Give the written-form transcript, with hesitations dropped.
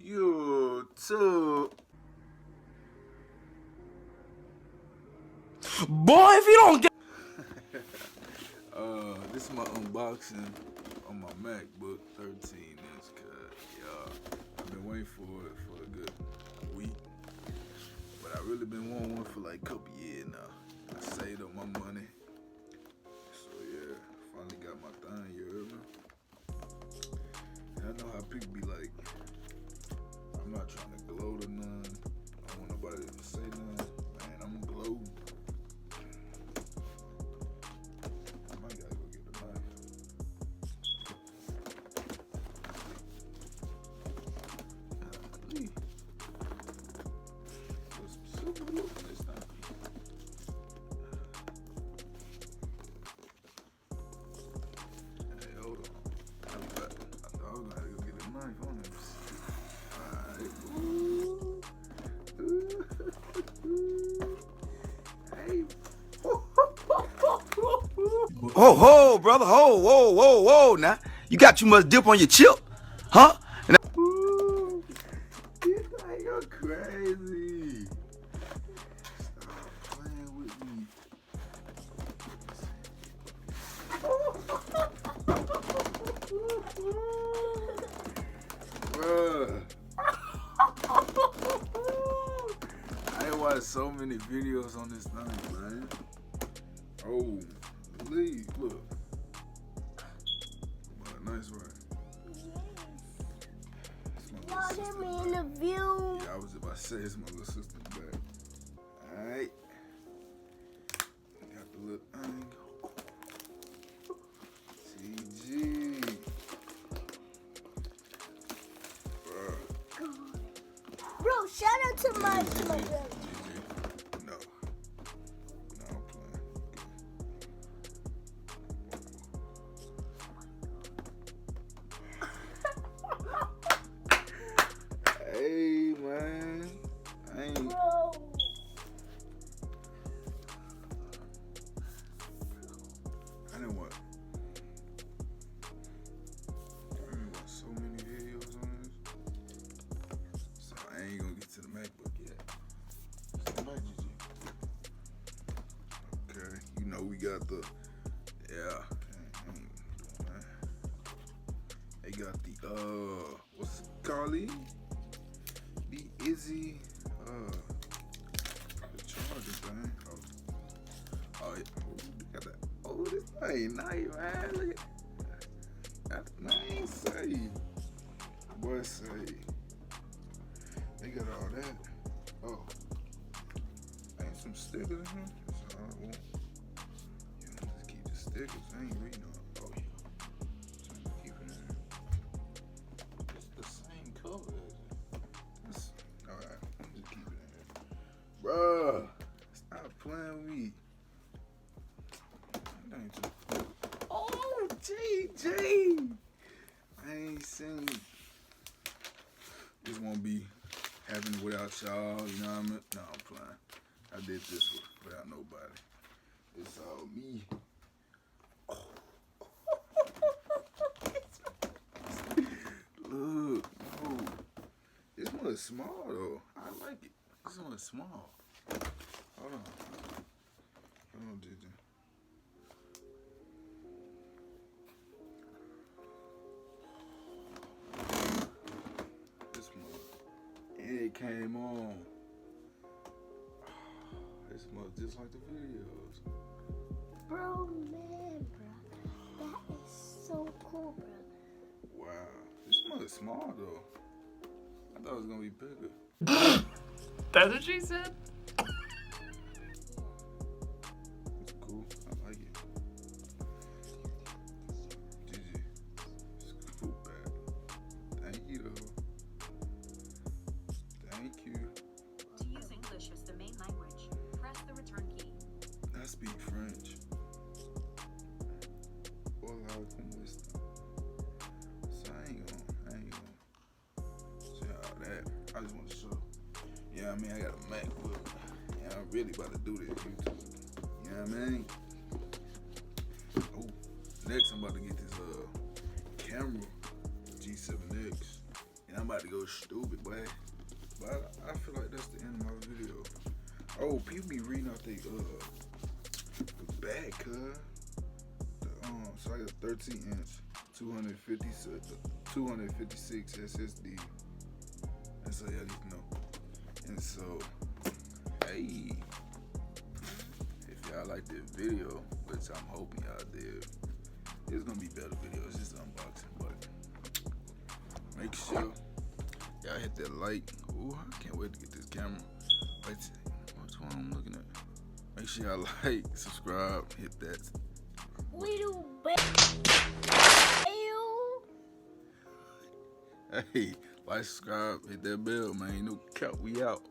YouTube. Boy, if you don't get this is my unboxing on my MacBook 13-inch cut. Y'all, I've been waiting for it for a good week, but I really been wanting one for like a couple years now. I saved up my money, so yeah, finally got my thing. You heard me? And I know how people be like, I'm not trying to gloat or none. I don't want nobody to say nothing. Man, I'm gonna gloat. I might gotta go get the knife. Golly. There's super look on this thing. Hey, hold on. I'll be back. I thought I was gonna have to go get a knife on him. Alright. Hey. ho, brother, whoa, now. You got too much dip on your chip, huh? And Ooh, you think you're crazy. Stop playing with me. Bruh. I ain't watched so many videos on this thing, man. Oh, please, look. But nice one. Y'all get me in the view. Yeah, I was about to say it's my little sister's back. Alright. Got the little thing. CG. Bro, shout out to my brother. No. No, I'm playing. Hey, man. I ain't. Bro. I didn't watch so many videos on this. So I ain't gonna get to the MacBook yet. Okay, you know we got the They got the what's it called? Be Izzy the charger thing. Oh yeah. Look at that. Oh, this thing nice, man. Look at that thing say. Boy say. They got all that. Oh. Ain't some stickers in here? That's all I want. You know, just keep the stickers. I ain't reading all. Oh, yeah. So I'm keep it in there. It's the same color as it. Alright, I'm just keep it in here. Bruh, stop playing with me. Oh, JJ! I ain't seen. This won't be happening without y'all, you know what I mean? No, I'm playing. I did this without nobody. It's all me. Look, oh, this one is small though. I like it. This one is small. Hold on. Hold on, JJ. This one. And it came on. It smells just like the videos. Bro, man, bro. That is so cool, bro. Wow. This one is small though. I thought it was gonna be bigger. That's what she said? It's cool. I like it. GG. It's cool bag. Thank you though. Thank you. To use English as the main language, press the return key. I speak French. Hola, ¿cómo está? So I ain't gonna say all that. I just want to show. Yeah, I mean, I got a MacBook. Yeah, I'm really about to do this YouTube. You know what I mean? Oh, next I'm about to get this camera G7X, and I'm about about to go stupid, boy. But I feel like that's the end of my video. Oh, people be reading out the back, cuz. So I got 13-inch, 256 SSD. And so y'all need to know. And so, hey, if y'all like this video, which I'm hoping y'all did, it's gonna be better videos, just unboxing, but make sure y'all hit that like. Ooh, I can't wait to get this camera. Wait, which one I'm looking at? Make sure y'all like, subscribe, hit that. Little Hey, like, subscribe, hit that bell, man. No cap, we out.